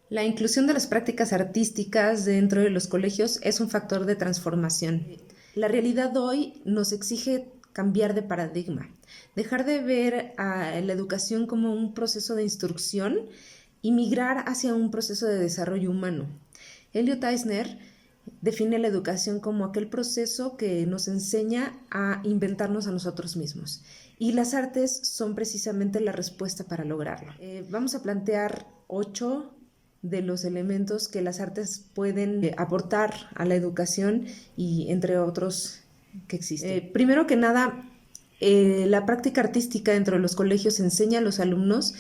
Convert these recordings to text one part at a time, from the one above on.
La inclusión de las prácticas artísticas dentro de los colegios es un factor de transformación. La realidad hoy nos exige cambiar de paradigma, dejar de ver a la educación como un proceso de instrucción y migrar hacia un proceso de desarrollo humano. Elliot Eisner define la educación como aquel proceso que nos enseña a inventarnos a nosotros mismos. Y las artes son precisamente la respuesta para lograrlo. Vamos a plantear 8 de los elementos que las artes pueden aportar a la educación y entre otros que existen. Primero que nada, la práctica artística dentro de los colegios enseña a los alumnos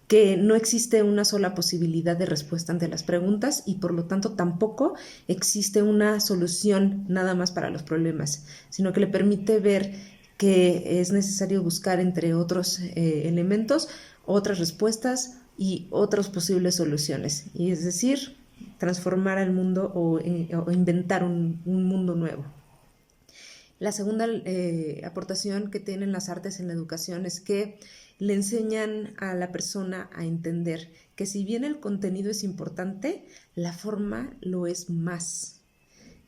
que no existe una sola posibilidad de respuesta ante las preguntas y por lo tanto tampoco existe una solución nada más para los problemas, sino que le permite ver que es necesario buscar entre otros elementos otras respuestas y otras posibles soluciones, y es decir, transformar al mundo o inventar un mundo nuevo. La segunda aportación que tienen las artes en la educación es que le enseñan a la persona a entender que si bien el contenido es importante, la forma lo es más.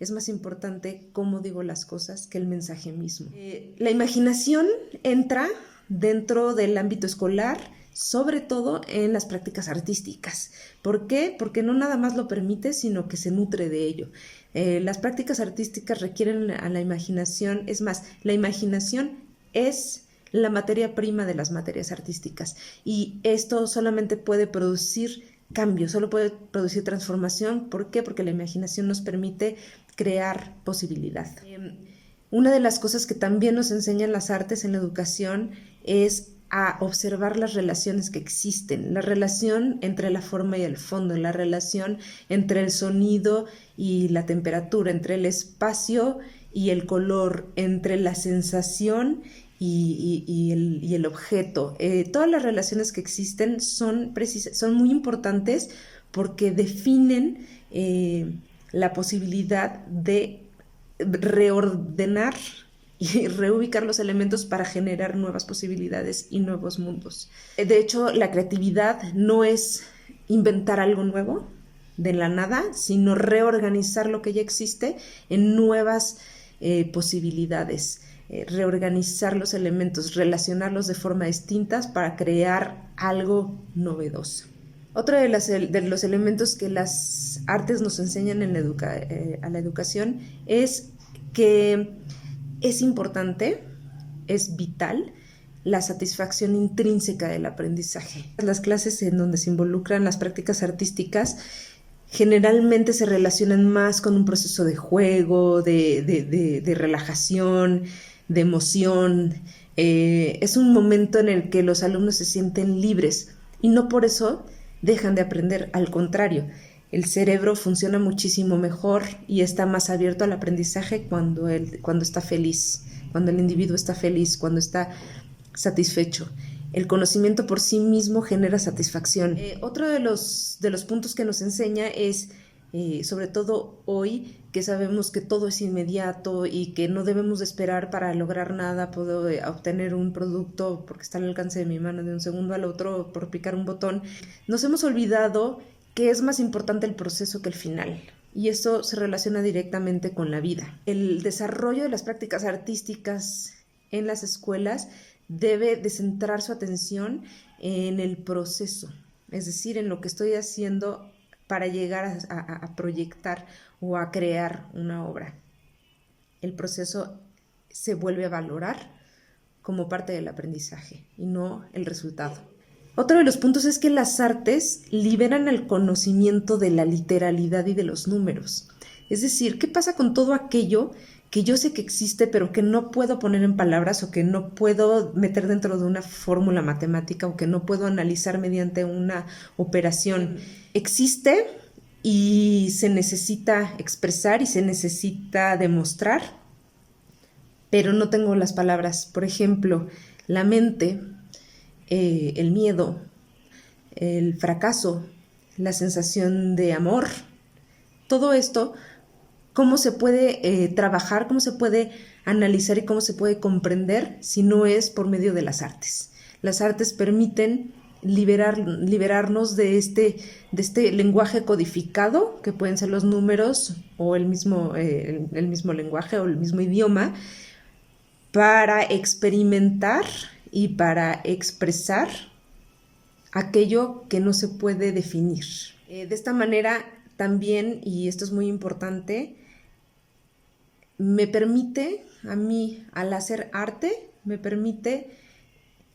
Es más importante cómo digo las cosas que el mensaje mismo. La imaginación entra dentro del ámbito escolar, sobre todo en las prácticas artísticas. ¿Por qué? Porque no nada más lo permite, sino que se nutre de ello. Las prácticas artísticas requieren a la imaginación, es más, la imaginación es la materia prima de las materias artísticas y esto solamente puede producir cambio, solo puede producir transformación. ¿Por qué? Porque la imaginación nos permite crear posibilidad. Una de las cosas que también nos enseñan las artes en la educación es a observar las relaciones que existen, la relación entre la forma y el fondo, la relación entre el sonido y la temperatura, entre el espacio y el color, entre la sensación y el objeto. Todas las relaciones que existen son muy importantes porque definen la posibilidad de reordenar y reubicar los elementos para generar nuevas posibilidades y nuevos mundos. De hecho, la creatividad no es inventar algo nuevo de la nada, sino reorganizar lo que ya existe en nuevas posibilidades, reorganizar los elementos, relacionarlos de forma distintas para crear algo novedoso. Otro de los elementos que las artes nos enseñan a la educación es que es importante, es vital, la satisfacción intrínseca del aprendizaje. Las clases en donde se involucran las prácticas artísticas generalmente se relacionan más con un proceso de juego, de relajación, de emoción. Es un momento en el que los alumnos se sienten libres y no por eso dejan de aprender, al contrario. El cerebro funciona muchísimo mejor y está más abierto al aprendizaje cuando está feliz, cuando el individuo está feliz, cuando está satisfecho. El conocimiento por sí mismo genera satisfacción. Otro de los puntos que nos enseña es, sobre todo hoy, que sabemos que todo es inmediato y que no debemos de esperar para lograr nada, puedo obtener un producto porque está al alcance de mi mano de un segundo al otro por picar un botón. Nos hemos olvidado que es más importante el proceso que el final. Y esto se relaciona directamente con la vida. El desarrollo de las prácticas artísticas en las escuelas debe de centrar su atención en el proceso, es decir, en lo que estoy haciendo para llegar a proyectar o a crear una obra. El proceso se vuelve a valorar como parte del aprendizaje y no el resultado. Otro de los puntos es que las artes liberan el conocimiento de la literalidad y de los números. Es decir, ¿qué pasa con todo aquello que yo sé que existe pero que no puedo poner en palabras o que no puedo meter dentro de una fórmula matemática o que no puedo analizar mediante una operación? Existe y se necesita expresar y se necesita demostrar, pero no tengo las palabras. Por ejemplo, la mente, el miedo, el fracaso, la sensación de amor, todo esto, ¿cómo se puede trabajar, cómo se puede analizar y cómo se puede comprender si no es por medio de las artes? Las artes permiten liberarnos de este lenguaje codificado, que pueden ser los números o el mismo lenguaje o el mismo idioma, para experimentar y para expresar aquello que no se puede definir. De esta manera también, y esto es muy importante, me permite a mí, al hacer arte, me permite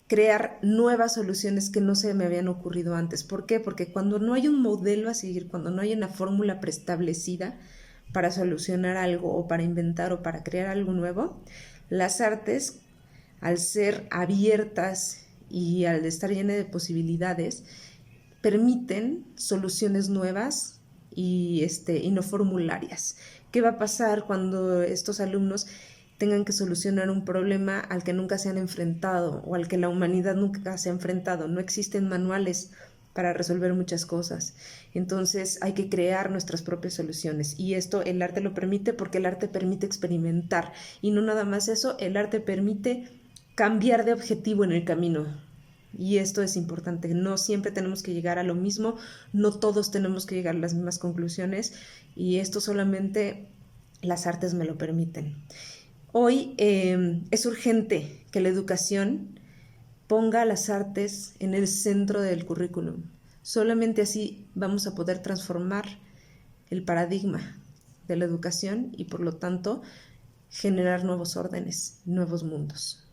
crear nuevas soluciones que no se me habían ocurrido antes. ¿Por qué? Porque cuando no hay un modelo a seguir, cuando no hay una fórmula preestablecida para solucionar algo o para inventar o para crear algo nuevo, las artes, al ser abiertas y al estar llenas de posibilidades, permiten soluciones nuevas y no formularias. ¿Qué va a pasar cuando estos alumnos tengan que solucionar un problema al que nunca se han enfrentado o al que la humanidad nunca se ha enfrentado? No existen manuales para resolver muchas cosas. Entonces hay que crear nuestras propias soluciones y esto el arte lo permite porque el arte permite experimentar y no nada más eso, el arte permite cambiar de objetivo en el camino. Y esto es importante, no siempre tenemos que llegar a lo mismo, no todos tenemos que llegar a las mismas conclusiones y esto solamente las artes me lo permiten. Hoy es urgente que la educación ponga las artes en el centro del currículum. Solamente así vamos a poder transformar el paradigma de la educación y por lo tanto generar nuevos órdenes, nuevos mundos.